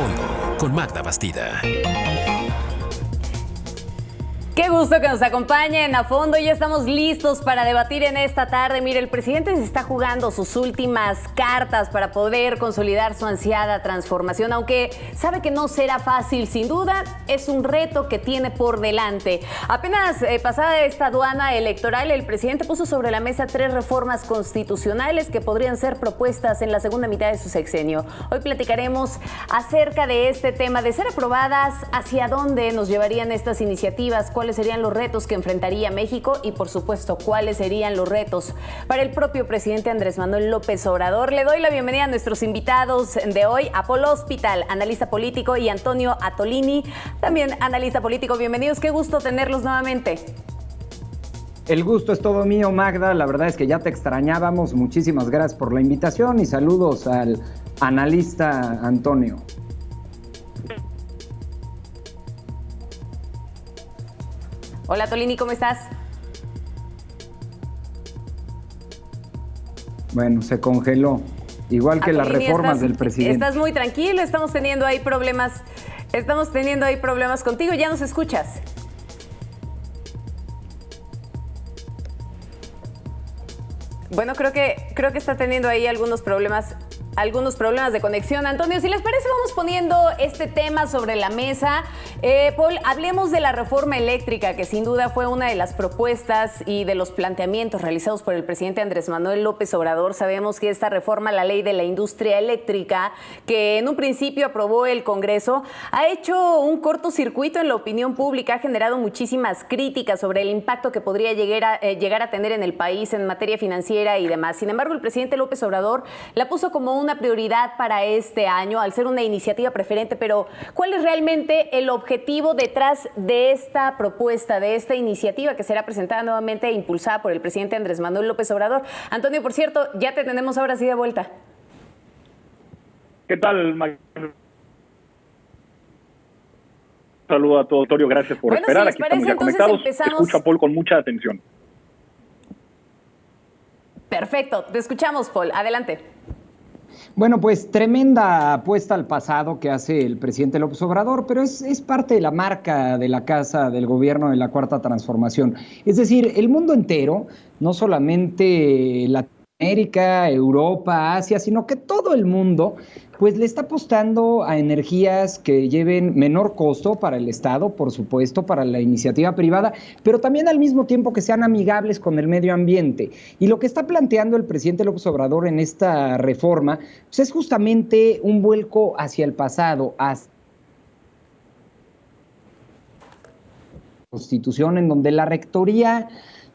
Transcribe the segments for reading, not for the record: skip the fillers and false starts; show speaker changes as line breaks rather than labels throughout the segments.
fondo con Magda Bastida.
Qué gusto que nos acompañen a fondo. Ya estamos listos para debatir en esta tarde. Mire, el presidente se está jugando sus últimas cartas para poder consolidar su ansiada transformación, aunque sabe que no será fácil. Sin duda, es un reto que tiene por delante. Apenas pasada esta aduana electoral, el presidente puso sobre la mesa 3 reformas constitucionales que podrían ser propuestas en la segunda mitad de su sexenio. Hoy platicaremos acerca de este tema, de ser aprobadas, hacia dónde nos llevarían estas iniciativas, cuáles serían los retos que enfrentaría México y, por supuesto, cuáles serían los retos para el propio presidente Andrés Manuel López Obrador. Le doy la bienvenida a nuestros invitados de hoy, a Paul Hospital, analista político, y Antonio Atolini, también analista político. Bienvenidos, qué gusto tenerlos nuevamente.
El gusto es todo mío, Magda. La verdad es que ya te extrañábamos. Muchísimas gracias por la invitación y saludos al analista Antonio.
Hola, Tolini, ¿cómo estás?
Bueno, se congeló, igual que las reformas del presidente.
Estás muy tranquilo, estamos teniendo ahí problemas contigo. ¿Ya nos escuchas? Bueno, creo que está teniendo ahí algunos problemas de conexión. Antonio, si les parece, vamos poniendo este tema sobre la mesa. Paul, hablemos de la reforma eléctrica, que sin duda fue una de las propuestas y de los planteamientos realizados por el presidente Andrés Manuel López Obrador. Sabemos que esta reforma a la ley de la industria eléctrica, que en un principio aprobó el Congreso, ha hecho un cortocircuito en la opinión pública, ha generado muchísimas críticas sobre el impacto que podría llegar a tener en el país en materia financiera y demás. Sin embargo, el presidente López Obrador la puso como una prioridad para este año, al ser una iniciativa preferente. Pero, ¿cuál es realmente el objetivo detrás de esta propuesta, de esta iniciativa que será presentada nuevamente e impulsada por el presidente Andrés Manuel López Obrador? Antonio, por cierto, ya te tenemos ahora sí de vuelta.
¿Qué tal, Magda? Saludo a todo Torio, gracias por esperar.
Si les parece,
aquí estamos ya conectados. Escucha a Paul con mucha atención.
Perfecto, te escuchamos, Paul. Adelante.
Bueno, pues tremenda apuesta al pasado que hace el presidente López Obrador, pero es parte de la marca de la casa del gobierno de la Cuarta Transformación. Es decir, el mundo entero, no solamente Latinoamérica, Europa, Asia, sino que todo el mundo, pues le está apostando a energías que lleven menor costo para el Estado, por supuesto, para la iniciativa privada, pero también al mismo tiempo que sean amigables con el medio ambiente. Y lo que está planteando el presidente López Obrador en esta reforma, pues es justamente un vuelco hacia el pasado, hacia la Constitución, en donde la rectoría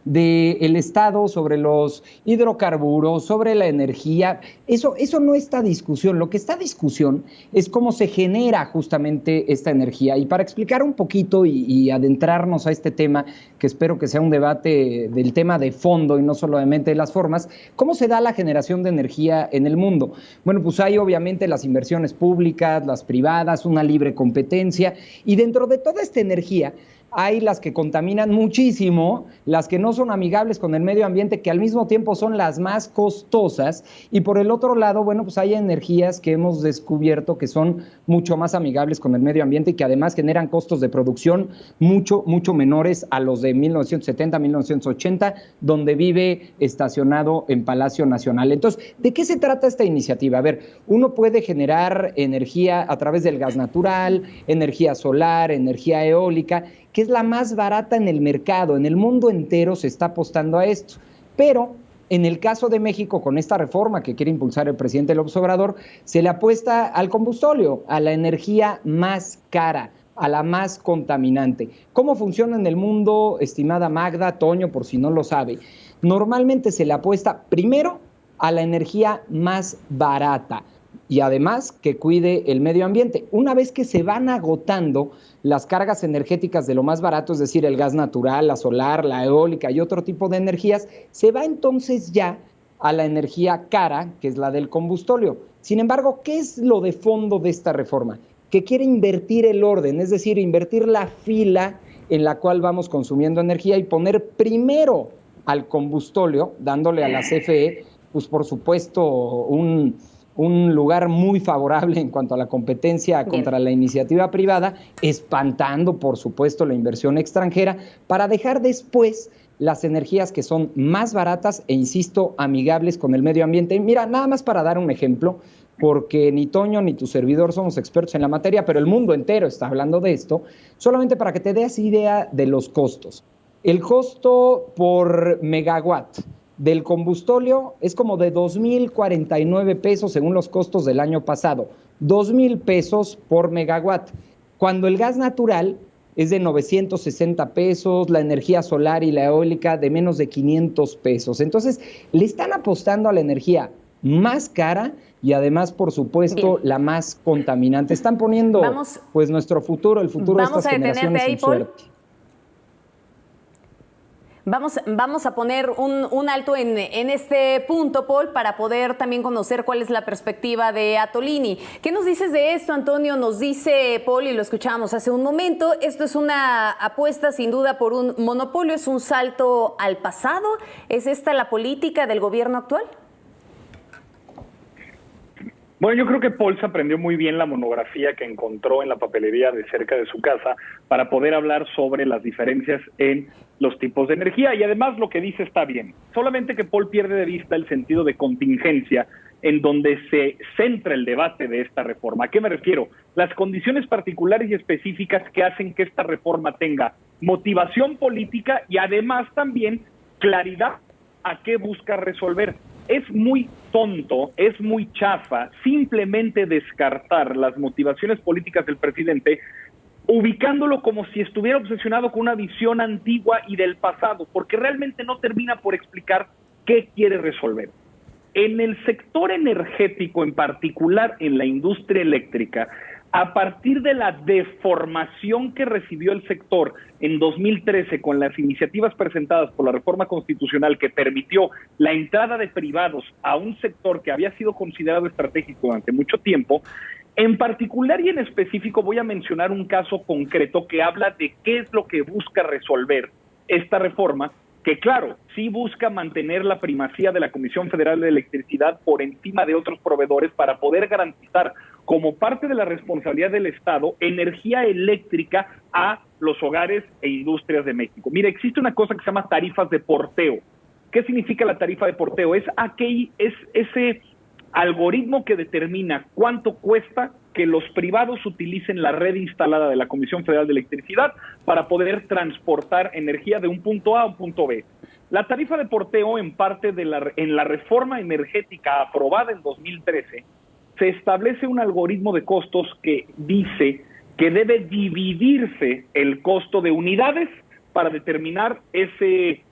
del Estado sobre los hidrocarburos, sobre la energía, eso no está discusión. Lo que está discusión es cómo se genera justamente esta energía. Y para explicar un poquito y adentrarnos a este tema, que espero que sea un debate del tema de fondo y no solamente de las formas, ¿cómo se da la generación de energía en el mundo? Bueno, pues hay obviamente las inversiones públicas, las privadas, una libre competencia, y dentro de toda esta energía hay las que contaminan muchísimo, las que no son amigables con el medio ambiente, que al mismo tiempo son las más costosas, y por el otro lado, bueno, pues hay energías que hemos descubierto que son mucho más amigables con el medio ambiente y que además generan costos de producción mucho menores a los de 1970, 1980, donde vive estacionado en Palacio Nacional. Entonces, ¿de qué se trata esta iniciativa? A ver, uno puede generar energía a través del gas natural, energía solar, energía eólica, que es la más barata en el mercado. En el mundo entero se está apostando a esto. Pero en el caso de México, con esta reforma que quiere impulsar el presidente López Obrador, se le apuesta al combustóleo, a la energía más cara, a la más contaminante. ¿Cómo funciona en el mundo, estimada Magda, Toño, por si no lo sabe? Normalmente se le apuesta primero a la energía más barata y además que cuide el medio ambiente. Una vez que se van agotando las cargas energéticas de lo más barato, es decir, el gas natural, la solar, la eólica y otro tipo de energías, se va entonces ya a la energía cara, que es la del combustóleo. Sin embargo, ¿qué es lo de fondo de esta reforma? Que quiere invertir el orden, es decir, invertir la fila en la cual vamos consumiendo energía y poner primero al combustóleo, dándole a la CFE, pues por supuesto, un lugar muy favorable en cuanto a la competencia contra la iniciativa privada, espantando, por supuesto, la inversión extranjera, para dejar después las energías que son más baratas e, insisto, amigables con el medio ambiente. Mira, nada más para dar un ejemplo, porque ni Toño ni tu servidor somos expertos en la materia, pero el mundo entero está hablando de esto, solamente para que te des idea de los costos. El costo por megawatt del combustóleo es como de 2,049 pesos según los costos del año pasado. 2,000 pesos por megawatt. Cuando el gas natural es de 960 pesos, la energía solar y la eólica de menos de 500 pesos. Entonces, le están apostando a la energía más cara y además, por supuesto, la más contaminante. Están poniendo pues nuestro futuro, el futuro de estas generaciones en suerte.
Vamos a poner un alto en este punto, Paul, para poder también conocer cuál es la perspectiva de Atolini. ¿Qué nos dices de esto, Antonio? Nos dice Paul, y lo escuchábamos hace un momento, esto es una apuesta sin duda por un monopolio, es un salto al pasado. ¿Es esta la política del gobierno actual?
Bueno, yo creo que Paul se aprendió muy bien la monografía que encontró en la papelería de cerca de su casa para poder hablar sobre las diferencias en los tipos de energía, y además lo que dice está bien, solamente que Paul pierde de vista el sentido de contingencia en donde se centra el debate de esta reforma. ¿A qué me refiero? Las condiciones particulares y específicas que hacen que esta reforma tenga motivación política y además también claridad a qué busca resolver. Es muy tonto, es muy chafa simplemente descartar las motivaciones políticas del presidente ubicándolo como si estuviera obsesionado con una visión antigua y del pasado, porque realmente no termina por explicar qué quiere resolver. En el sector energético, en particular en la industria eléctrica, a partir de la deformación que recibió el sector en 2013 con las iniciativas presentadas por la reforma constitucional que permitió la entrada de privados a un sector que había sido considerado estratégico durante mucho tiempo, en particular y en específico voy a mencionar un caso concreto que habla de qué es lo que busca resolver esta reforma, que claro, sí busca mantener la primacía de la Comisión Federal de Electricidad por encima de otros proveedores para poder garantizar, como parte de la responsabilidad del Estado, energía eléctrica a los hogares e industrias de México. Mira, existe una cosa que se llama tarifas de porteo. ¿Qué significa la tarifa de porteo? Es ese algoritmo que determina cuánto cuesta que los privados utilicen la red instalada de la Comisión Federal de Electricidad para poder transportar energía de un punto A a un punto B. La tarifa de porteo, en parte en la reforma energética aprobada en 2013, se establece un algoritmo de costos que dice que debe dividirse el costo de unidades para determinar ese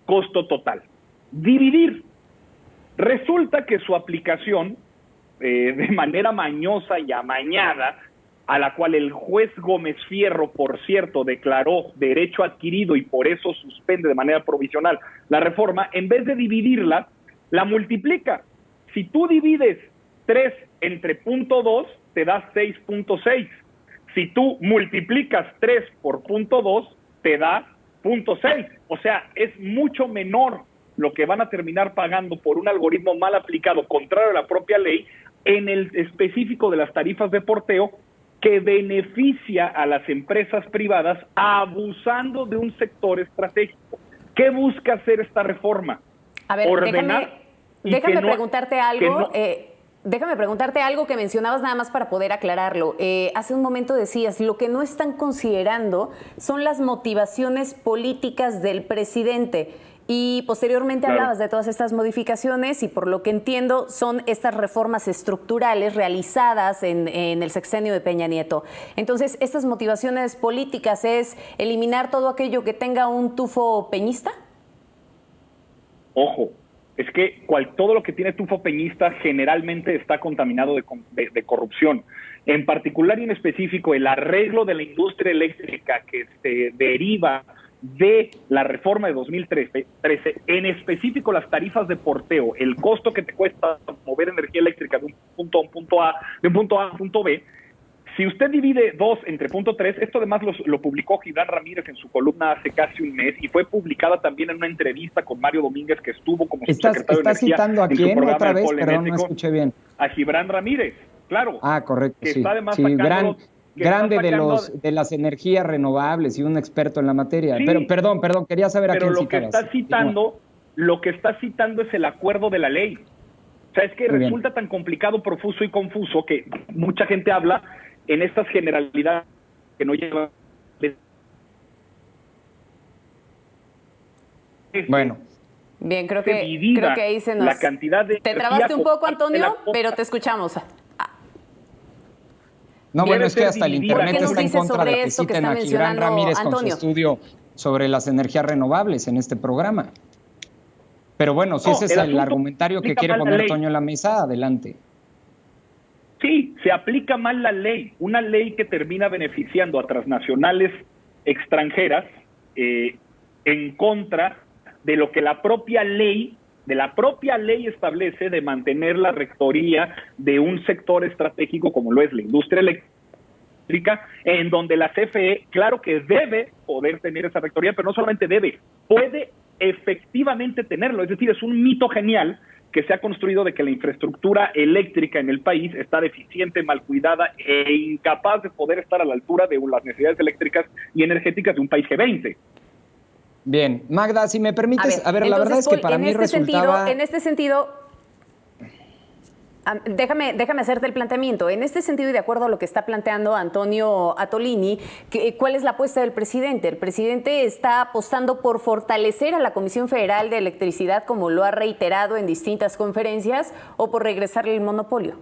costo total. Dividir. Resulta que su aplicación, de manera mañosa y amañada, a la cual el juez Gómez Fierro, por cierto, declaró derecho adquirido y por eso suspende de manera provisional la reforma, en vez de dividirla, la multiplica. Si tú divides 3 entre 0.2, te da 6.6. Si tú multiplicas 3 por 0.2, te da 0.6. O sea, es mucho menor lo que van a terminar pagando por un algoritmo mal aplicado, contrario a la propia ley, en el específico de las tarifas de porteo, que beneficia a las empresas privadas abusando de un sector estratégico. ¿Qué busca hacer esta reforma?
A ver, déjame preguntarte algo. Déjame preguntarte algo que mencionabas nada más para poder aclararlo. Hace un momento decías, lo que no están considerando son las motivaciones políticas del presidente. Y posteriormente hablabas de todas estas modificaciones y por lo que entiendo son estas reformas estructurales realizadas en el sexenio de Peña Nieto. Entonces, ¿estas motivaciones políticas es eliminar todo aquello que tenga un tufo peñista?
Ojo, es que todo lo que tiene tufo peñista generalmente está contaminado de corrupción. En particular y en específico, el arreglo de la industria eléctrica que se deriva de la reforma de 2013, en específico las tarifas de porteo, el costo que te cuesta mover energía eléctrica de un punto a un punto A, de un punto A a un punto B, si usted divide 2 entre punto 3, esto además lo publicó Gibran Ramírez en su columna hace casi un mes y fue publicada también en una entrevista con Mario Domínguez que estuvo como subsecretario de Energía.
¿Estás citando a quién otra vez? Perdón, no escuché bien.
a Gibran Ramírez, claro.
Ah, correcto,
que
sí.
está además
Sí,
sacando,
grande
sacando,
de las energías renovables y un experto en la materia.
Sí,
Pero perdón, quería saber a quién
pero
citabas.
lo que está citando es el acuerdo de la ley. O sea, es que
Muy
resulta tan complicado, profuso y confuso que mucha gente habla en estas generalidades que no llevan.
Bueno.
Bien, creo que ahí se nos...
La cantidad de
te trabaste un poco, Antonio, pero te escuchamos.
No, bueno, es que hasta el Internet está en contra de que citen a Gibran Ramírez con su estudio sobre las energías renovables en este programa. Pero bueno, si ese es el argumentario que quiere poner Toño en la mesa, adelante.
Sí, se aplica mal la ley, una ley que termina beneficiando a transnacionales extranjeras en contra de lo que la propia ley establece de mantener la rectoría de un sector estratégico como lo es la industria eléctrica, en donde la CFE, claro que debe poder tener esa rectoría, pero no solamente debe, puede efectivamente tenerlo. Es decir, es un mito genial que se ha construido de que la infraestructura eléctrica en el país está deficiente, mal cuidada e incapaz de poder estar a la altura de las necesidades eléctricas y energéticas de un país G20.
Bien, Magda, si me permites, a ver,
entonces,
la verdad es que para mí resultaba...
En este sentido, déjame hacerte el planteamiento. En este sentido, y de acuerdo a lo que está planteando Antonio Atolini, ¿cuál es la apuesta del presidente? ¿El presidente está apostando por fortalecer a la Comisión Federal de Electricidad, como lo ha reiterado en distintas conferencias, o por regresarle el monopolio?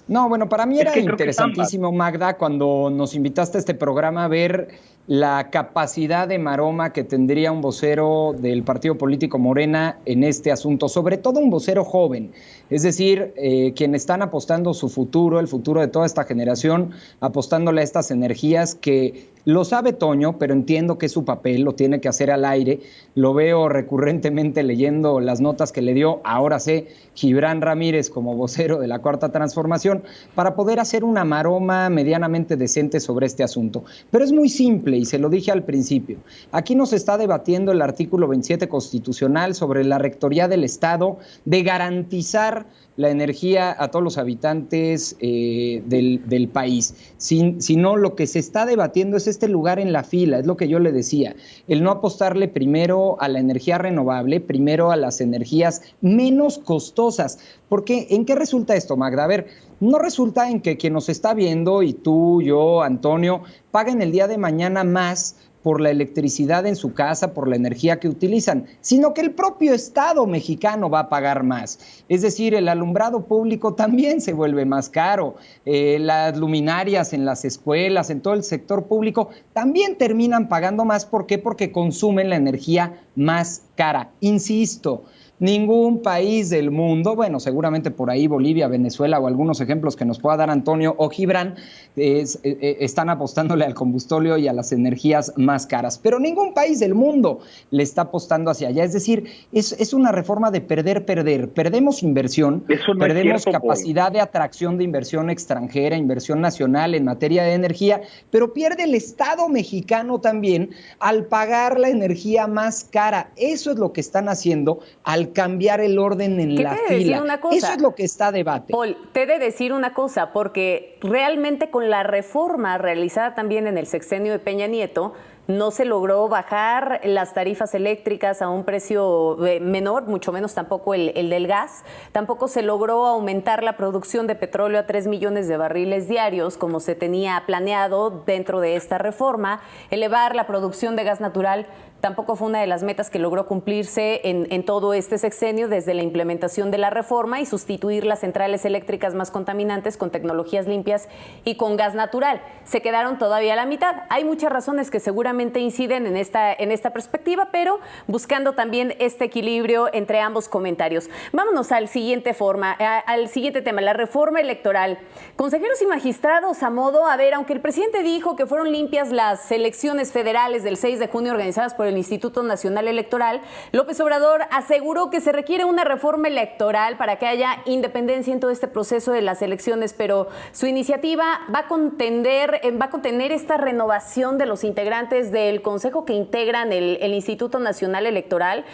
No, bueno, para mí era interesantísimo, Magda, cuando nos invitaste a este programa a ver la capacidad de maroma que tendría un vocero del partido político Morena en este asunto, sobre todo un vocero joven, es decir, quienes están apostando su futuro, el futuro de toda esta generación, apostándole a estas energías que lo sabe Toño, pero entiendo que es su papel, lo tiene que hacer al aire, lo veo recurrentemente leyendo las notas que le dio, ahora sé, Gibran Ramírez como vocero de la Cuarta Transformación, para poder hacer una maroma medianamente decente sobre este asunto. Pero es muy simple y se lo dije al principio. Aquí nos está debatiendo el artículo 27 constitucional sobre la rectoría del Estado de garantizar la energía a todos los habitantes del país. Sino lo que se está debatiendo es este lugar en la fila, es lo que yo le decía, el no apostarle primero a la energía renovable, primero a las energías menos costosas. Porque, ¿en qué resulta esto, Magda? A ver, no resulta en que quien nos está viendo, y tú, yo, Antonio, paguen el día de mañana más por la electricidad en su casa, por la energía que utilizan, sino que el propio Estado mexicano va a pagar más. Es decir, el alumbrado público también se vuelve más caro, las luminarias en las escuelas, en todo el sector público, también terminan pagando más. ¿Por qué? Porque consumen la energía más cara. Insisto, ningún país del mundo, bueno, seguramente por ahí Bolivia, Venezuela o algunos ejemplos que nos pueda dar Antonio o Gibran, están apostándole al combustible y a las energías más caras. Pero ningún país del mundo le está apostando hacia allá. Es decir, es una reforma de perder. Perdemos inversión, perdemos capacidad de atracción de inversión extranjera, inversión nacional en materia de energía, pero pierde el Estado mexicano también al pagar la energía más cara. Eso es lo que están haciendo al cambiar el orden en la fila. Eso es lo que está a debate.
Paul, te he de decir una cosa, porque realmente con la reforma realizada también en el sexenio de Peña Nieto, no se logró bajar las tarifas eléctricas a un precio menor, mucho menos tampoco el del gas. Tampoco se logró aumentar la producción de petróleo a 3 millones de barriles diarios, como se tenía planeado dentro de esta reforma. Elevar la producción de gas natural tampoco fue una de las metas que logró cumplirse en todo este sexenio desde la implementación de la reforma, y sustituir las centrales eléctricas más contaminantes con tecnologías limpias y con gas natural. Se quedaron todavía a la mitad. Hay muchas razones que seguramente inciden en esta perspectiva, pero buscando también este equilibrio entre ambos comentarios. Vámonos al siguiente tema, la reforma electoral. Consejeros y magistrados a modo, a ver, aunque el presidente dijo que fueron limpias las elecciones federales del 6 de junio organizadas por el del Instituto Nacional Electoral, López Obrador aseguró que se requiere una reforma electoral para que haya independencia en todo este proceso de las elecciones, pero su iniciativa va a contener esta renovación de los integrantes del Consejo que integran el Instituto Nacional Electoral.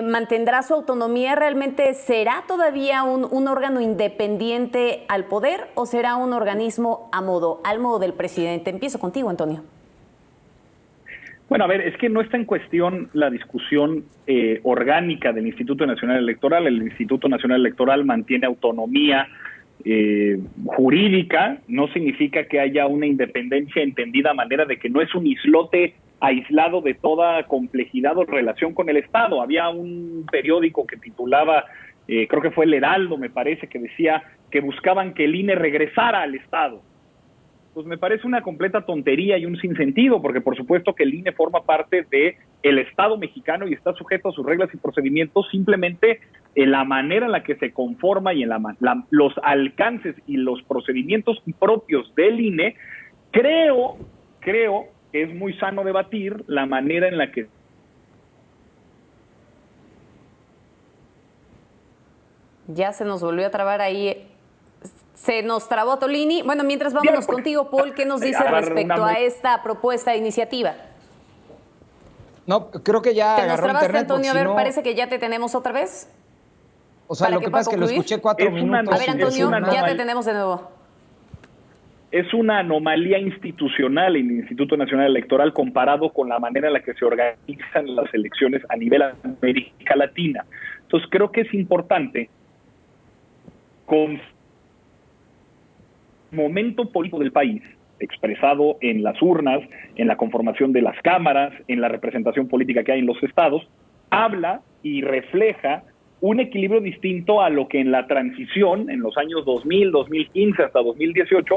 ¿Mantendrá su autonomía? ¿Realmente será todavía un órgano independiente al poder o será un organismo al modo del presidente? Empiezo contigo, Antonio.
Bueno, a ver, es que no está en cuestión la discusión orgánica del Instituto Nacional Electoral. El Instituto Nacional Electoral mantiene autonomía jurídica. No significa que haya una independencia entendida a manera de que no es un islote aislado de toda complejidad o relación con el Estado. Había un periódico que titulaba, creo que fue El Heraldo, me parece, que decía que buscaban que el INE regresara al Estado. Pues me parece una completa tontería y un sinsentido, porque por supuesto que el INE forma parte del Estado mexicano y está sujeto a sus reglas y procedimientos. Simplemente en la manera en la que se conforma y en los alcances y los procedimientos propios del INE, creo que es muy sano debatir la manera en la que
ya se nos volvió a trabar ahí. Se nos trabó Tolini. Bueno, mientras vámonos contigo, Paul, ¿qué nos dice respecto a esta propuesta de iniciativa?
No, creo que ya
¿te nos
agarró
trabaste,
internet,
Antonio? A ver,
si no,
parece que ya te tenemos otra vez.
o sea, lo que pasa es que lo escuché 4 minutos.
A ver, Antonio, ya te tenemos de nuevo.
Es una anomalía institucional en el Instituto Nacional Electoral comparado con la manera en la que se organizan las elecciones a nivel América Latina. Entonces, creo que es importante con momento político del país, expresado en las urnas, en la conformación de las cámaras, en la representación política que hay en los estados, habla y refleja un equilibrio distinto a lo que en la transición, en los años 2000, 2015 hasta 2018,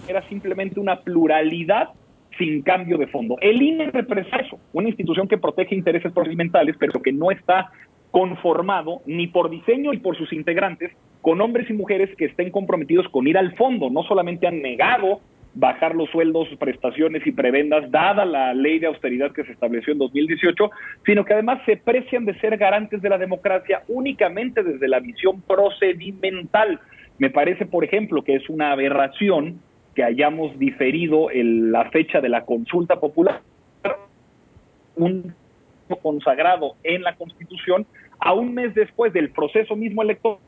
era simplemente una pluralidad sin cambio de fondo. El INE representa eso, una institución que protege intereses procedimentales, pero que no está conformado ni por diseño ni por sus integrantes con hombres y mujeres que estén comprometidos con ir al fondo. No solamente han negado bajar los sueldos, prestaciones y prebendas dada la ley de austeridad que se estableció en 2018, sino que además se precian de ser garantes de la democracia únicamente desde la visión procedimental. Me parece, por ejemplo, que es una aberración que hayamos diferido la fecha de la consulta popular, un consagrado en la Constitución, a un mes después del proceso mismo electoral,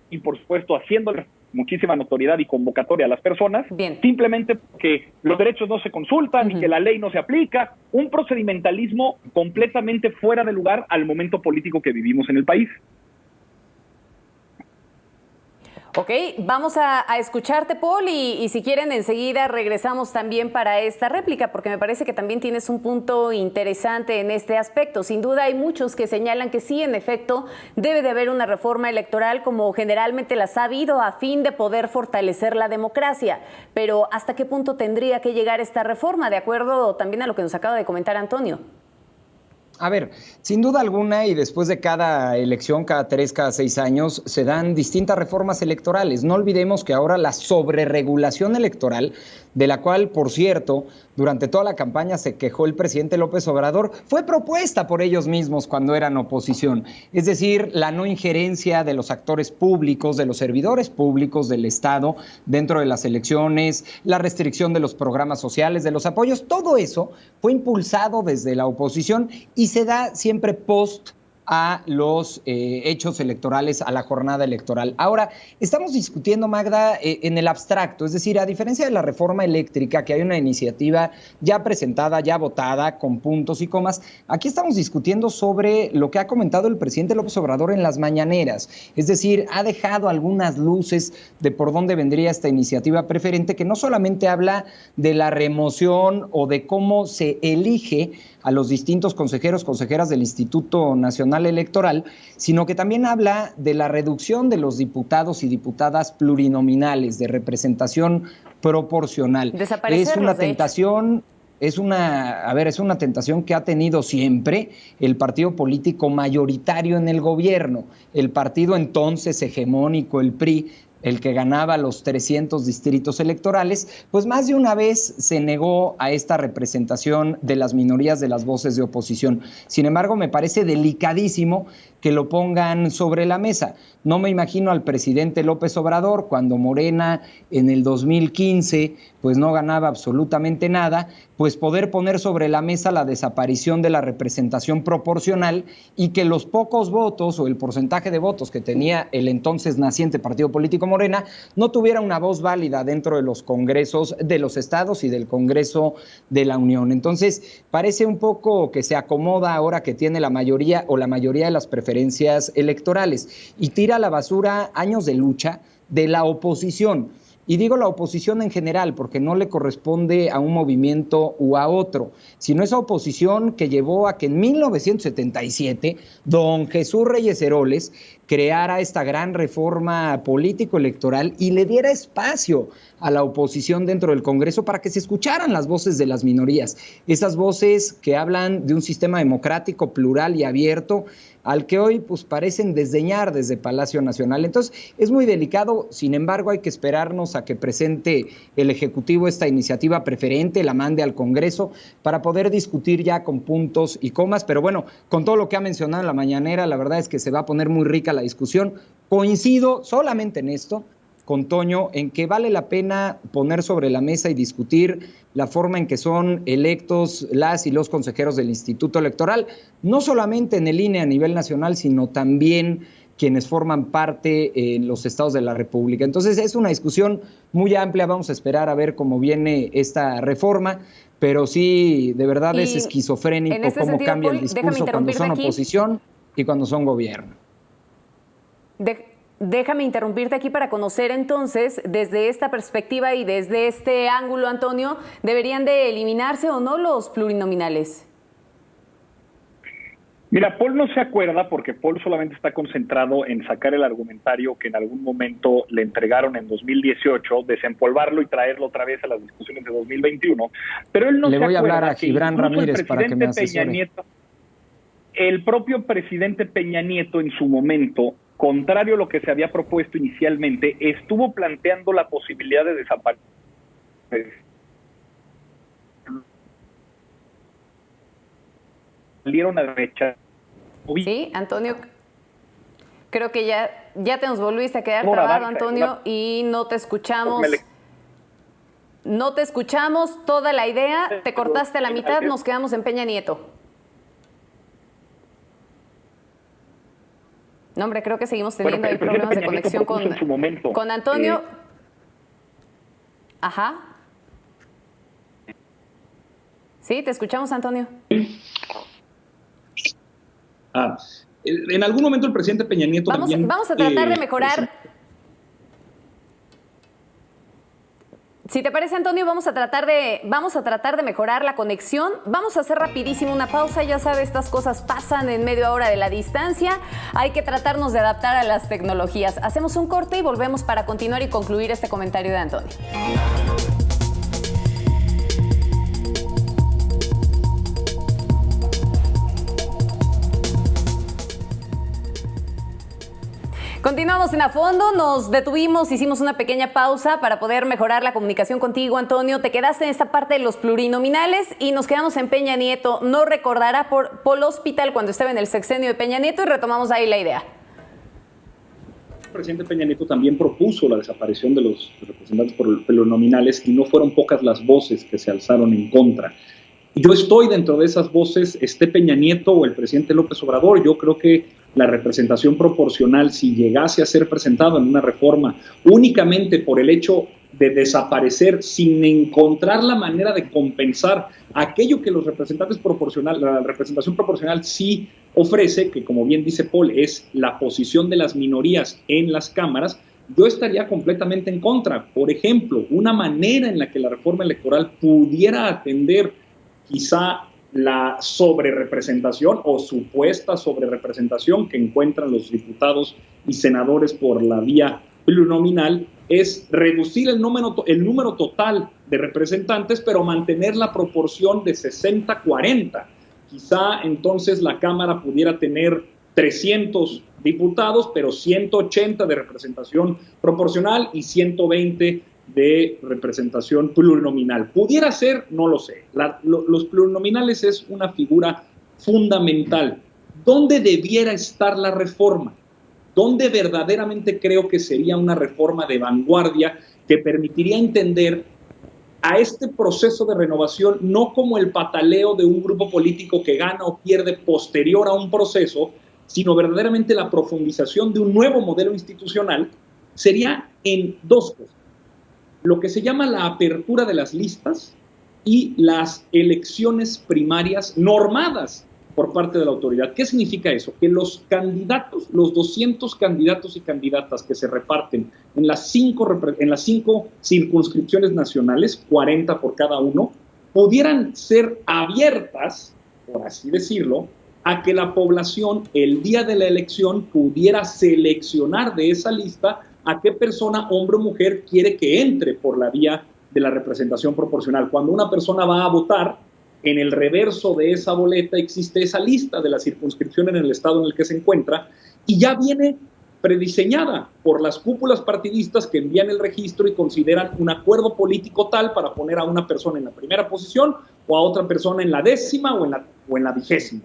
y por supuesto haciéndole muchísima notoriedad y convocatoria a las personas, simplemente porque los derechos no se consultan y que la ley no se aplica, un procedimentalismo completamente fuera de lugar al momento político que vivimos en el país.
Ok, vamos a escucharte, Paul, y si quieren enseguida regresamos también para esta réplica, porque me parece que también tienes un punto interesante en este aspecto. Sin duda hay muchos que señalan que sí, en efecto, debe de haber una reforma electoral como generalmente las ha habido a fin de poder fortalecer la democracia, pero ¿hasta qué punto tendría que llegar esta reforma? De acuerdo también a lo que nos acaba de comentar Antonio.
A ver, sin duda alguna, y después de cada elección, cada 3, cada 6 años, se dan distintas reformas electorales. No olvidemos que ahora la sobreregulación electoral, de la cual, por cierto, durante toda la campaña se quejó el presidente López Obrador, fue propuesta por ellos mismos cuando eran oposición. Es decir, la no injerencia de los actores públicos, de los servidores públicos del Estado dentro de las elecciones, la restricción de los programas sociales, de los apoyos, todo eso fue impulsado desde la oposición y se da siempre post a los hechos electorales, a la jornada electoral. Ahora, estamos discutiendo, Magda, en el abstracto, es decir, a diferencia de la reforma eléctrica, que hay una iniciativa ya presentada, ya votada, con puntos y comas, aquí estamos discutiendo sobre lo que ha comentado el presidente López Obrador en las mañaneras, es decir, ha dejado algunas luces de por dónde vendría esta iniciativa preferente, que no solamente habla de la remoción o de cómo se elige a los distintos consejeros, consejeras del Instituto Nacional Electoral, sino que también habla de la reducción de los diputados y diputadas plurinominales, de representación proporcional. Es una tentación, es una tentación que ha tenido siempre el partido político mayoritario en el gobierno, el partido entonces hegemónico, el PRI, el que ganaba los 300 distritos electorales, pues más de una vez se negó a esta representación de las minorías, de las voces de oposición. Sin embargo, me parece delicadísimo que lo pongan sobre la mesa. No me imagino al presidente López Obrador, cuando Morena en el 2015 pues no ganaba absolutamente nada, pues poder poner sobre la mesa la desaparición de la representación proporcional y que los pocos votos o el porcentaje de votos que tenía el entonces naciente partido político Morena no tuviera una voz válida dentro de los congresos de los estados y del Congreso de la Unión. Entonces, parece un poco que se acomoda ahora que tiene la mayoría o la mayoría de las preferencias electorales y tira a la basura años de lucha de la oposición. Y digo la oposición en general porque no le corresponde a un movimiento u a otro, sino esa oposición que llevó a que en 1977 don Jesús Reyes Heroles creara esta gran reforma político-electoral y le diera espacio a la oposición dentro del Congreso para que se escucharan las voces de las minorías, esas voces que hablan de un sistema democrático, plural y abierto, al que hoy pues parecen desdeñar desde Palacio Nacional. Entonces es muy delicado, sin embargo hay que esperarnos a que presente el Ejecutivo esta iniciativa preferente, la mande al Congreso para poder discutir ya con puntos y comas, pero bueno, con todo lo que ha mencionado en la mañanera, la verdad es que se va a poner muy rica la discusión. Coincido solamente en esto con Toño, en que vale la pena poner sobre la mesa y discutir la forma en que son electos las y los consejeros del Instituto Electoral, no solamente en el INE a nivel nacional, sino también quienes forman parte en los estados de la República. Entonces es una discusión muy amplia, vamos a esperar a ver cómo viene esta reforma, pero sí, de verdad es esquizofrénico cómo cambia el discurso cuando son oposición y cuando son gobierno.
Déjame interrumpirte aquí para conocer entonces, desde esta perspectiva y desde este ángulo, Antonio, ¿deberían de eliminarse o no los plurinominales?
Mira, Paul no se acuerda porque Paul solamente está concentrado en sacar el argumentario que en algún momento le entregaron en 2018, desempolvarlo y traerlo otra vez a las discusiones de 2021, pero él no se acuerda. Le voy a hablar a
Gibran Ramírez para que me asesore.
El propio presidente Peña Nieto en su momento, contrario a lo que se había propuesto inicialmente, estuvo planteando la posibilidad de desaparecer. Salieron a rechazar.
Sí, Antonio, creo que ya te nos volviste a quedar trabado, Antonio, y no te escuchamos. No te escuchamos toda la idea, te cortaste a la mitad, nos quedamos en Peña Nieto. No, hombre, creo que seguimos teniendo ahí problemas de conexión con Antonio. Ajá. Sí, te escuchamos, Antonio.
En algún momento el presidente Peña Nieto también...
Vamos a tratar de mejorar... Si te parece, Antonio, vamos a tratar de mejorar la conexión. Vamos a hacer rapidísimo una pausa. Ya sabes, estas cosas pasan en media hora de la distancia. Hay que tratarnos de adaptar a las tecnologías. Hacemos un corte y volvemos para continuar y concluir este comentario de Antonio. Continuamos en A Fondo, nos detuvimos, hicimos una pequeña pausa para poder mejorar la comunicación contigo, Antonio. Te quedaste en esta parte de los plurinominales y nos quedamos en Peña Nieto. No recordará por Paul Hospital cuando estaba en el sexenio de Peña Nieto y retomamos ahí la idea.
El presidente Peña Nieto también propuso la desaparición de los representantes por plurinominales y no fueron pocas las voces que se alzaron en contra. Yo estoy dentro de esas voces, esté Peña Nieto o el presidente López Obrador. Yo creo que la representación proporcional, si llegase a ser presentado en una reforma únicamente por el hecho de desaparecer sin encontrar la manera de compensar aquello que los representantes proporcionales, la representación proporcional sí ofrece, que como bien dice Paul, es la posición de las minorías en las cámaras, yo estaría completamente en contra. Por ejemplo, una manera en la que la reforma electoral pudiera atender quizá la sobrerepresentación o supuesta sobrerepresentación que encuentran los diputados y senadores por la vía plurinominal es reducir el número total de representantes, pero mantener la proporción de 60-40. Quizá entonces la Cámara pudiera tener 300 diputados, pero 180 de representación proporcional y 120 de representación plurinominal. ¿Pudiera ser? No lo sé. Los plurinominales es una figura fundamental. ¿Dónde debiera estar la reforma? ¿Dónde verdaderamente creo que sería una reforma de vanguardia que permitiría entender a este proceso de renovación no como el pataleo de un grupo político que gana o pierde posterior a un proceso, sino verdaderamente la profundización de un nuevo modelo institucional? Sería en dos cosas: lo que se llama la apertura de las listas y las elecciones primarias normadas por parte de la autoridad. ¿Qué significa eso? Que los candidatos, los 200 candidatos y candidatas que se reparten en las cinco circunscripciones nacionales, 40 por cada uno, pudieran ser abiertas, por así decirlo, a que la población el día de la elección pudiera seleccionar de esa lista a qué persona, hombre o mujer, quiere que entre por la vía de la representación proporcional. Cuando una persona va a votar, en el reverso de esa boleta existe esa lista de la circunscripción en el estado en el que se encuentra y ya viene prediseñada por las cúpulas partidistas que envían el registro y consideran un acuerdo político tal para poner a una persona en la primera posición o a otra persona en la 10ª o en la 20ª.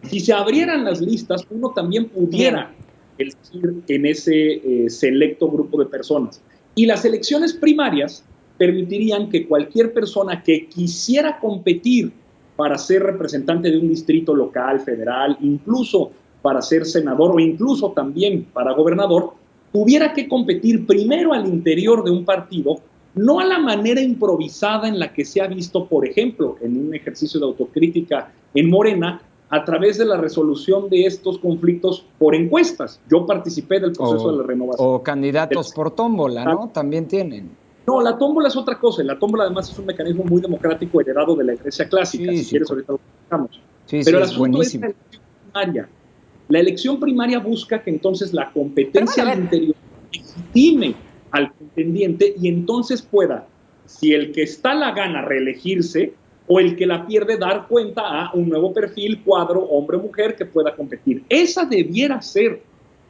Si se abrieran las listas, uno también pudiera elegir en ese selecto grupo de personas. Y las elecciones primarias permitirían que cualquier persona que quisiera competir para ser representante de un distrito local, federal, incluso para ser senador o incluso también para gobernador, tuviera que competir primero al interior de un partido, no a la manera improvisada en la que se ha visto, por ejemplo, en un ejercicio de autocrítica en Morena, a través de la resolución de estos conflictos por encuestas. Yo participé del proceso de la renovación.
O candidatos por tómbola, ¿no? También tienen.
No, la tómbola es otra cosa. La tómbola además es un mecanismo muy democrático heredado de la Iglesia clásica. Si quieres, ahorita lo explicamos. Pero el asunto es la elección primaria. La elección primaria busca que entonces la competencia al interior legitime al contendiente y entonces pueda, si el que está la gana reelegirse o el que la pierde, dar cuenta a un nuevo perfil, cuadro, hombre-mujer que pueda competir. Esa debiera ser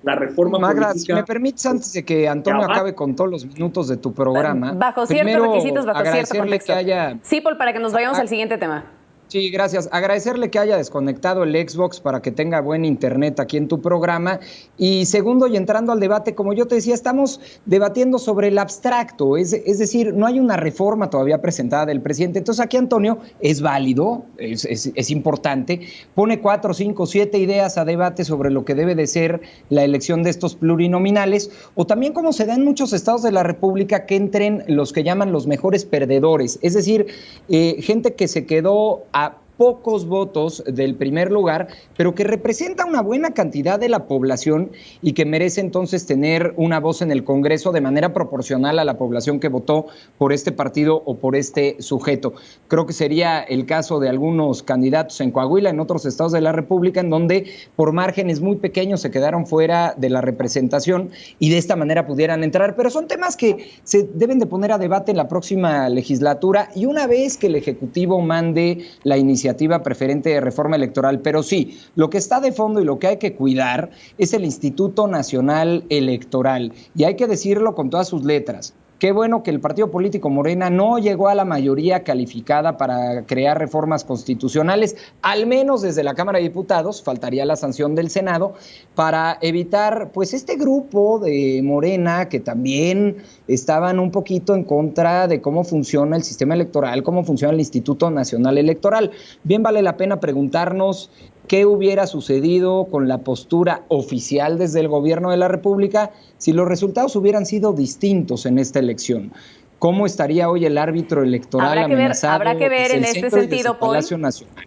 la reforma
Magra,
política.
si me permites, antes de que Antonio acabe con todos los minutos de tu programa,
bajo ciertos requisitos, bajo cierto contexto. Sí, Paul, para que nos vayamos al siguiente tema.
Sí, gracias. Agradecerle que haya desconectado el Xbox para que tenga buen internet aquí en tu programa. Y segundo, y entrando al debate, como yo te decía, estamos debatiendo sobre el abstracto, es decir, no hay una reforma todavía presentada del presidente. Entonces aquí Antonio es válido, es importante, pone 4, 5, 7 ideas a debate sobre lo que debe de ser la elección de estos plurinominales, o también como se da en muchos estados de la República, que entren los que llaman los mejores perdedores, es decir, gente que se quedó a pocos votos del primer lugar, pero que representa una buena cantidad de la población y que merece entonces tener una voz en el Congreso de manera proporcional a la población que votó por este partido o por este sujeto. Creo que sería el caso de algunos candidatos en Coahuila, en otros estados de la República, en donde por márgenes muy pequeños se quedaron fuera de la representación y de esta manera pudieran entrar. Pero son temas que se deben de poner a debate en la próxima legislatura y una vez que el Ejecutivo mande la iniciativa preferente de reforma electoral. Pero sí, lo que está de fondo y lo que hay que cuidar es el Instituto Nacional Electoral. Y hay que decirlo con todas sus letras. Qué bueno que el partido político Morena no llegó a la mayoría calificada para crear reformas constitucionales, al menos desde la Cámara de Diputados, faltaría la sanción del Senado, para evitar pues este grupo de Morena que también estaban un poquito en contra de cómo funciona el sistema electoral, cómo funciona el Instituto Nacional Electoral. Bien vale la pena preguntarnos ¿qué hubiera sucedido con la postura oficial desde el gobierno de la República si los resultados hubieran sido distintos en esta elección? ¿Cómo estaría hoy el árbitro electoral amenazado?
Habrá que ver en este sentido, Paul.
Palacio Nacional.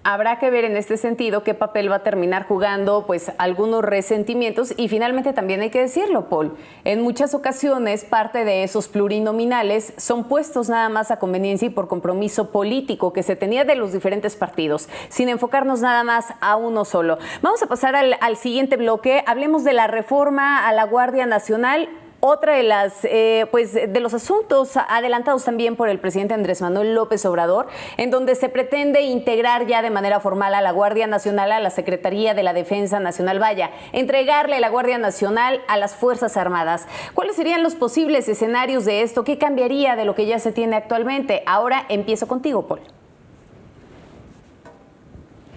Habrá que ver en este sentido qué papel va a terminar jugando pues algunos resentimientos y finalmente también hay que decirlo, Paul, en muchas ocasiones parte de esos plurinominales son puestos nada más a conveniencia y por compromiso político que se tenía de los diferentes partidos, sin enfocarnos nada más a uno solo. Vamos a pasar al siguiente bloque, hablemos de la reforma a la Guardia Nacional. otra de las, de los asuntos adelantados también por el presidente Andrés Manuel López Obrador, en donde se pretende integrar ya de manera formal a la Guardia Nacional a la Secretaría de la Defensa Nacional, vaya, entregarle la Guardia Nacional a las Fuerzas Armadas. ¿Cuáles serían los posibles escenarios de esto? ¿Qué cambiaría de lo que ya se tiene actualmente? Ahora empiezo contigo, Paul.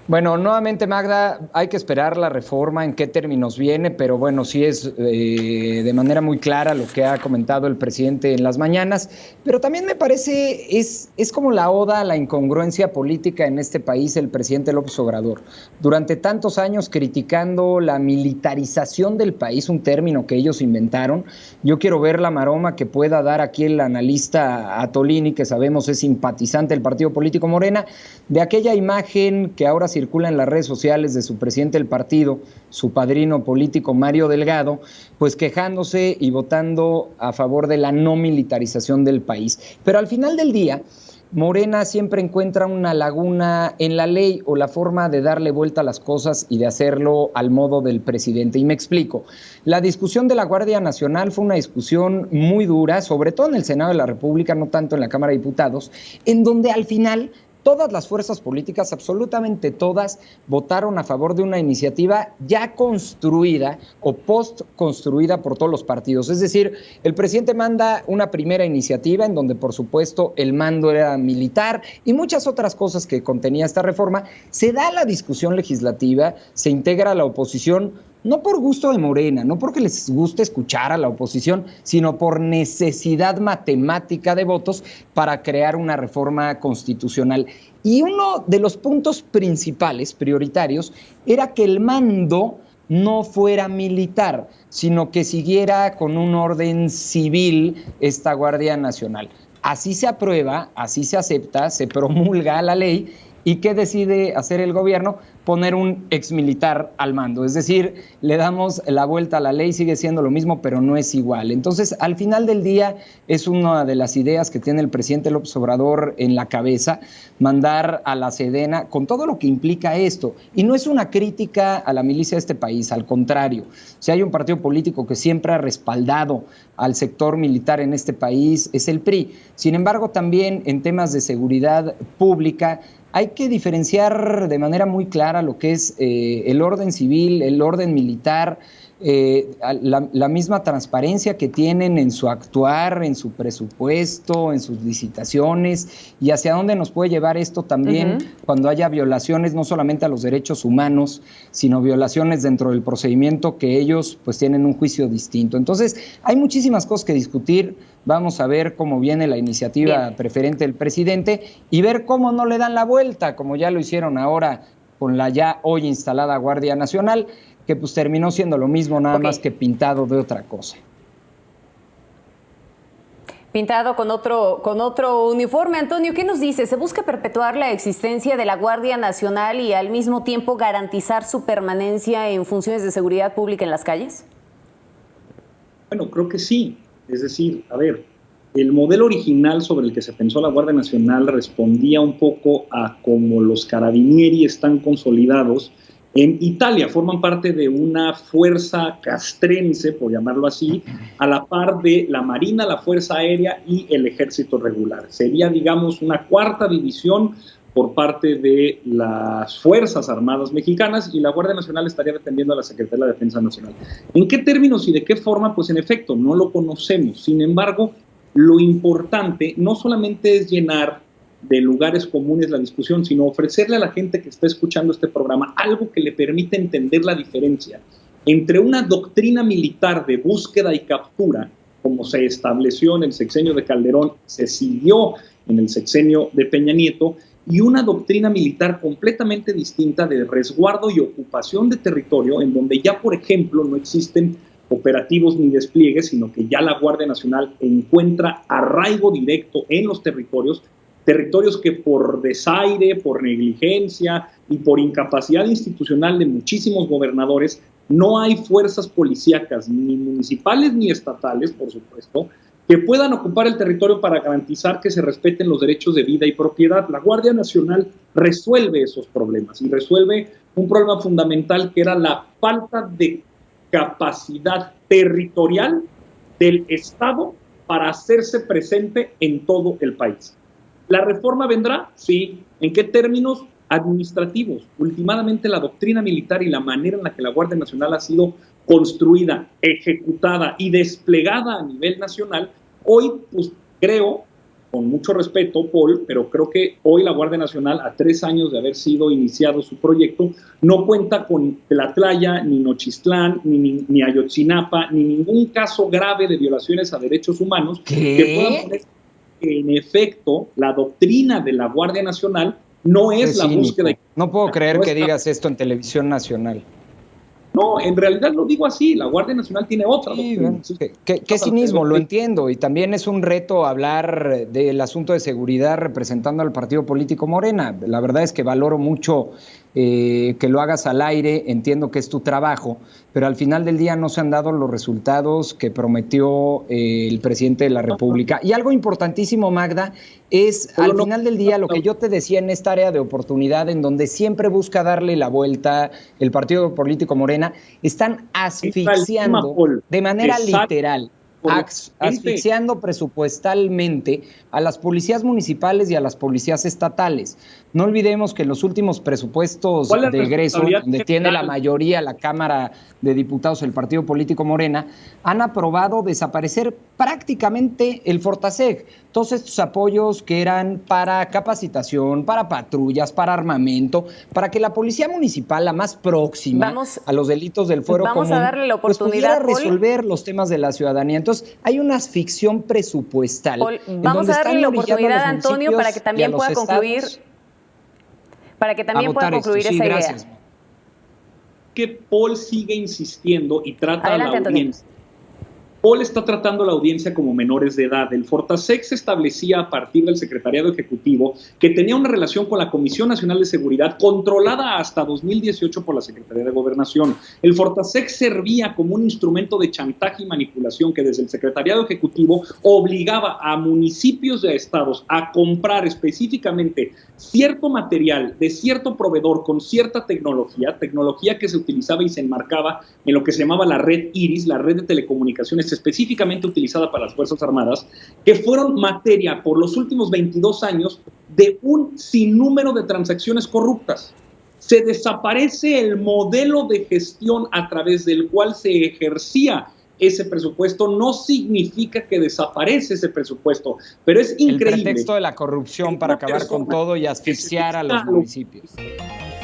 Bueno, nuevamente, Magda, hay que esperar la reforma, en qué términos viene, pero bueno, sí es de manera muy clara lo que ha comentado el presidente en las mañanas, pero también me parece es como la oda a la incongruencia política en este país el presidente López Obrador. Durante tantos años criticando la militarización del país, un término que ellos inventaron, yo quiero ver la maroma que pueda dar aquí el analista Atolini, que sabemos es simpatizante del partido político Morena, de aquella imagen que ahora circula en las redes sociales de su presidente del partido, su padrino político Mario Delgado, pues quejándose y votando a favor de la no militarización del país. Pero al final del día, Morena siempre encuentra una laguna en la ley o la forma de darle vuelta a las cosas y de hacerlo al modo del presidente. Y me explico. La discusión de la Guardia Nacional fue una discusión muy dura, sobre todo en el Senado de la República, no tanto en la Cámara de Diputados, en donde al final todas las fuerzas políticas, absolutamente todas, votaron a favor de una iniciativa ya construida o post-construida por todos los partidos. Es decir, el presidente manda una primera iniciativa en donde, por supuesto, el mando era militar y muchas otras cosas que contenía esta reforma. Se da la discusión legislativa, se integra a la oposición, no por gusto de Morena, no porque les guste escuchar a la oposición, sino por necesidad matemática de votos para crear una reforma constitucional. Y uno de los puntos principales, prioritarios, era que el mando no fuera militar, sino que siguiera con un orden civil esta Guardia Nacional. Así se aprueba, así se acepta, se promulga la ley. ¿Y qué decide hacer el gobierno? Poner un exmilitar al mando. Es decir, le damos la vuelta a la ley, sigue siendo lo mismo, pero no es igual. Entonces, al final del día, es una de las ideas que tiene el presidente López Obrador en la cabeza, mandar a la Sedena, con todo lo que implica esto. Y no es una crítica a la milicia de este país, al contrario. Si hay un partido político que siempre ha respaldado al sector militar en este país, es el PRI. Sin embargo, también en temas de seguridad pública, hay que diferenciar de manera muy clara lo que es el orden civil, el orden militar, la misma transparencia que tienen en su actuar, en su presupuesto, en sus licitaciones, y hacia dónde nos puede llevar esto también cuando haya violaciones no solamente a los derechos humanos, sino violaciones dentro del procedimiento que ellos pues tienen un juicio distinto. Entonces, hay muchísimas cosas que discutir. Vamos a ver cómo viene la iniciativa preferente del presidente y ver cómo no le dan la vuelta, como ya lo hicieron ahora con la ya hoy instalada Guardia Nacional, que pues terminó siendo lo mismo, nada más que pintado de otra cosa.
Pintado con otro uniforme. Antonio, ¿qué nos dice? ¿Se busca perpetuar la existencia de la Guardia Nacional y al mismo tiempo garantizar su permanencia en funciones de seguridad pública en las calles?
Bueno, creo que sí. Es decir, a ver, el modelo original sobre el que se pensó la Guardia Nacional respondía un poco a cómo los carabinieri están consolidados en Italia, forman parte de una fuerza castrense, por llamarlo así, a la par de la Marina, la Fuerza Aérea y el Ejército Regular. Sería, digamos, una cuarta división por parte de las Fuerzas Armadas mexicanas, y la Guardia Nacional estaría dependiendo de la Secretaría de la Defensa Nacional. ¿En qué términos y de qué forma? Pues en efecto, no lo conocemos. Sin embargo, lo importante no solamente es llenar de lugares comunes la discusión, sino ofrecerle a la gente que está escuchando este programa algo que le permita entender la diferencia entre una doctrina militar de búsqueda y captura, como se estableció en el sexenio de Calderón, se siguió en el sexenio de Peña Nieto, y una doctrina militar completamente distinta de resguardo y ocupación de territorio, en donde ya, por ejemplo, no existen operativos ni despliegues, sino que ya la Guardia Nacional encuentra arraigo directo en los territorios que por desaire, por negligencia y por incapacidad institucional de muchísimos gobernadores, no hay fuerzas policíacas, ni municipales ni estatales, por supuesto, que puedan ocupar el territorio para garantizar que se respeten los derechos de vida y propiedad. La Guardia Nacional resuelve esos problemas y resuelve un problema fundamental que era la falta de capacidad territorial del Estado para hacerse presente en todo el país. ¿La reforma vendrá? Sí. ¿En qué términos? Administrativos. Últimamente la doctrina militar y la manera en la que la Guardia Nacional ha sido construida, ejecutada y desplegada a nivel nacional, hoy pues creo, con mucho respeto, Paul, pero creo que hoy la Guardia Nacional, a 3 años de haber sido iniciado su proyecto, no cuenta con Tlatlaya, ni Nochistlán, ni Ayotzinapa, ni ningún caso grave de violaciones a derechos humanos que puedan poner en efecto la doctrina de la Guardia Nacional no es la búsqueda.
No puedo creer que digas esto en televisión nacional.
No, en realidad lo digo así, la Guardia Nacional tiene otra.
Sí, bueno, qué cinismo, lo entiendo, y también es un reto hablar del asunto de seguridad representando al partido político Morena. La verdad es que valoro mucho que lo hagas al aire, entiendo que es tu trabajo, pero al final del día no se han dado los resultados que prometió el presidente de la República. Y algo importantísimo, Magda, es al final del día lo que yo te decía en esta área de oportunidad, en donde siempre busca darle la vuelta el partido político Morena, están asfixiando de manera literal, asfixiando presupuestalmente a las policías municipales y a las policías estatales. No olvidemos que en los últimos presupuestos de egreso, donde tiene la mayoría la Cámara de Diputados el partido político Morena, han aprobado desaparecer prácticamente el Fortaseg. Todos estos apoyos que eran para capacitación, para patrullas, para armamento, para que la policía municipal, la más próxima a los delitos del fuero común,
a darle la oportunidad,
pues pudiera resolver los temas de la ciudadanía. Entonces, hay una asficción presupuestal.
Vamos a darle la oportunidad a Antonio para que también pueda concluir. Para que también pueda concluir esa idea.
Que Paul sigue insistiendo y trata a la audiencia.
Antonio.
Paul está tratando a la audiencia como menores de edad. El Fortaseg se establecía a partir del Secretariado Ejecutivo, que tenía una relación con la Comisión Nacional de Seguridad, controlada hasta 2018 por la Secretaría de Gobernación. El Fortaseg servía como un instrumento de chantaje y manipulación que desde el Secretariado Ejecutivo obligaba a municipios y a estados a comprar específicamente cierto material de cierto proveedor con cierta tecnología que se utilizaba y se enmarcaba en lo que se llamaba la red IRIS, la red de telecomunicaciones específicamente utilizada para las Fuerzas Armadas, que fueron materia por los últimos 22 años de un sinnúmero de transacciones corruptas. Se desaparece el modelo de gestión a través del cual se ejercía ese presupuesto. No significa que desaparece ese presupuesto, pero es increíble.
El pretexto de la corrupción para acabar con todo y asfixiar a los municipios.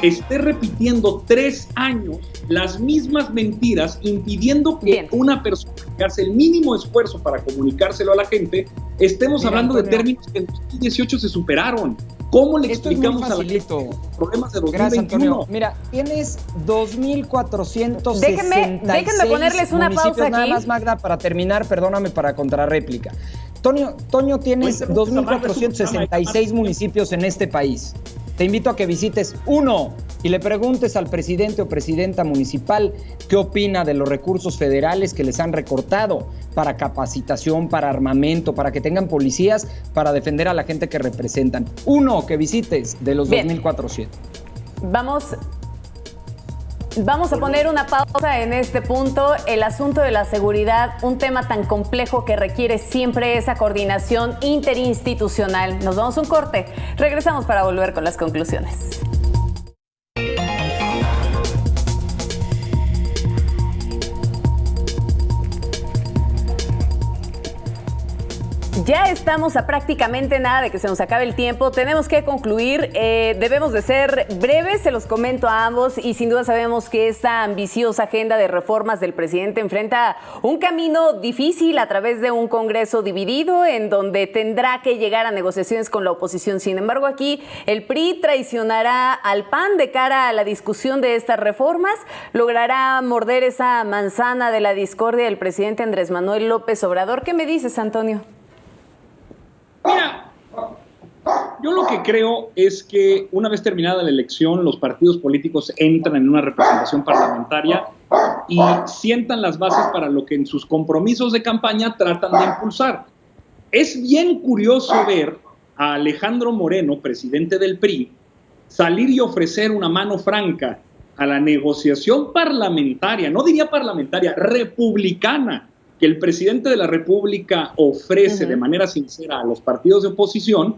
Esté repitiendo 3 años las mismas mentiras, impidiendo que una persona que hace el mínimo esfuerzo para comunicárselo a la gente, estemos hablando Antonio, de términos que en 2018 se superaron. ¿Cómo le explicamos a la gente los problemas de 2021? Gracias, Antonio.
Mira, tienes 2,466
déjenme ponerles una pausa aquí.
Nada más, Magda, para terminar, perdóname, para contrarréplica. Toño, tienes 2,466 municipios en este país. Te invito a que visites uno y le preguntes al presidente o presidenta municipal qué opina de los recursos federales que les han recortado para capacitación, para armamento, para que tengan policías, para defender a la gente que representan. Uno que visites de los 2,400.
Vamos a poner una pausa en este punto. El asunto de la seguridad, un tema tan complejo que requiere siempre esa coordinación interinstitucional. Nos vamos a un corte. Regresamos para volver con las conclusiones. Ya estamos a prácticamente nada de que se nos acabe el tiempo. Tenemos que concluir. Debemos de ser breves, se los comento a ambos, y sin duda sabemos que esta ambiciosa agenda de reformas del presidente enfrenta un camino difícil a través de un Congreso dividido, en donde tendrá que llegar a negociaciones con la oposición. Sin embargo, aquí el PRI traicionará al PAN de cara a la discusión de estas reformas. ¿Logrará morder esa manzana de la discordia del presidente Andrés Manuel López Obrador? ¿Qué me dices, Antonio?
Mira, yo lo que creo es que una vez terminada la elección, los partidos políticos entran en una representación parlamentaria y sientan las bases para lo que en sus compromisos de campaña tratan de impulsar. Es bien curioso ver a Alejandro Moreno, presidente del PRI, salir y ofrecer una mano franca a la negociación parlamentaria, no diría parlamentaria, republicana, que el presidente de la República ofrece de manera sincera a los partidos de oposición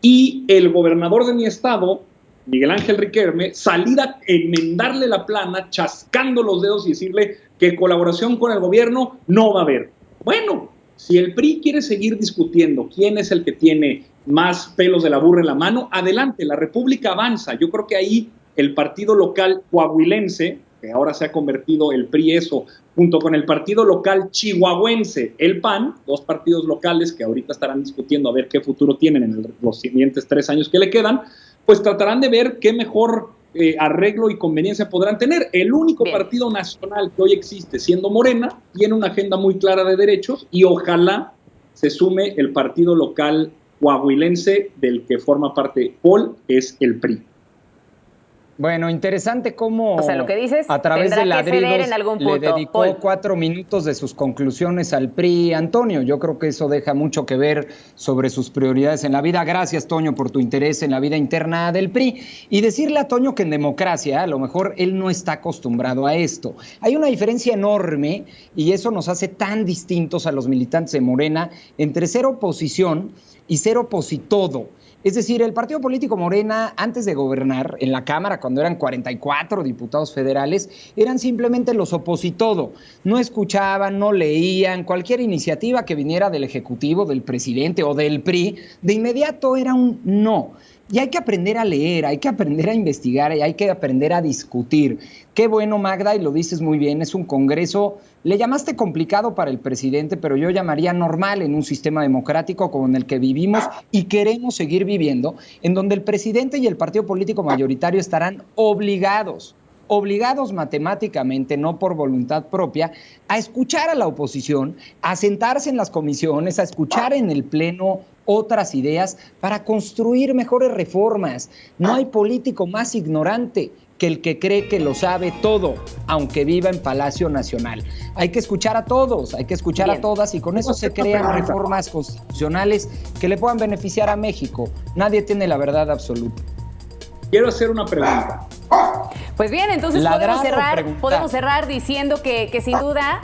y el gobernador de mi estado, Miguel Ángel Riquelme, salir a enmendarle la plana, chascando los dedos y decirle que colaboración con el gobierno no va a haber. Bueno, si el PRI quiere seguir discutiendo quién es el que tiene más pelos de la burra en la mano, adelante, la República avanza. Yo creo que ahí el partido local coahuilense, que ahora se ha convertido el PRI eso, junto con el partido local chihuahuense, el PAN, dos partidos locales que ahorita estarán discutiendo a ver qué futuro tienen en los siguientes 3 años que le quedan, pues tratarán de ver qué mejor arreglo y conveniencia podrán tener. El único partido nacional que hoy existe, siendo Morena, tiene una agenda muy clara de derechos y ojalá se sume el partido local coahuilense del que forma parte Paul, es el PRI.
Bueno, interesante cómo,
o sea, lo que dices,
a través de ladridos
en algún punto,
le dedicó
Paul.
4 minutos de sus conclusiones al PRI, Antonio. Yo creo que eso deja mucho que ver sobre sus prioridades en la vida. Gracias, Toño, por tu interés en la vida interna del PRI. Y decirle a Toño que en democracia, a lo mejor él no está acostumbrado a esto. Hay una diferencia enorme, y eso nos hace tan distintos a los militantes de Morena, entre ser oposición y ser opositodo. Es decir, el partido político Morena, antes de gobernar en la Cámara, cuando eran 44 diputados federales, eran simplemente los opositodo. No escuchaban, no leían, cualquier iniciativa que viniera del Ejecutivo, del presidente o del PRI, de inmediato era un no. Y hay que aprender a leer, hay que aprender a investigar y hay que aprender a discutir. Qué bueno, Magda, y lo dices muy bien, es un congreso, le llamaste complicado para el presidente, pero yo llamaría normal en un sistema democrático como en el que vivimos y queremos seguir viviendo, en donde el presidente y el partido político mayoritario estarán obligados matemáticamente, no por voluntad propia, a escuchar a la oposición, a sentarse en las comisiones, a escuchar en el pleno otras ideas para construir mejores reformas. No hay político más ignorante que el que cree que lo sabe todo, aunque viva en Palacio Nacional. Hay que escuchar a todos, hay que escuchar a todas, y con eso se crean reformas constitucionales que le puedan beneficiar a México. Nadie tiene la verdad absoluta.
Quiero hacer una pregunta.
Pues bien, entonces podemos cerrar diciendo que sin duda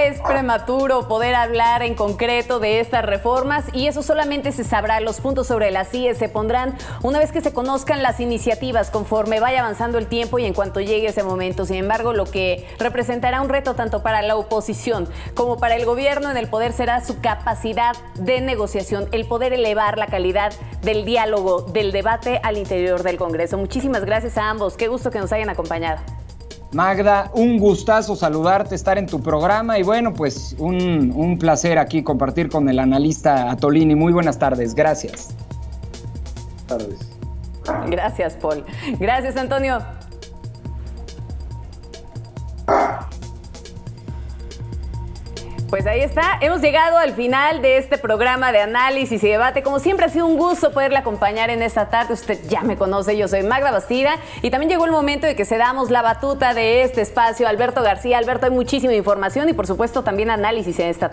es prematuro poder hablar en concreto de estas reformas, y eso solamente se sabrá, los puntos sobre las IES se pondrán una vez que se conozcan las iniciativas conforme vaya avanzando el tiempo y en cuanto llegue ese momento. Sin embargo, lo que representará un reto tanto para la oposición como para el gobierno en el poder será su capacidad de negociación, el poder elevar la calidad del diálogo, del debate al interior del Congreso. Muchísimas gracias a ambos, qué gusto que nos hayan acompañado.
Magda, un gustazo saludarte, estar en tu programa, y bueno, pues un placer aquí compartir con el analista Atolini. Muy buenas tardes, gracias.
Buenas tardes.
Gracias, Paul. Gracias, Antonio. Pues ahí está, hemos llegado al final de este programa de análisis y debate. Como siempre, ha sido un gusto poderle acompañar en esta tarde. Usted ya me conoce, yo soy Magda Bastida, y también llegó el momento de que cedamos la batuta de este espacio a Alberto García. Alberto, hay muchísima información y por supuesto también análisis en esta tarde.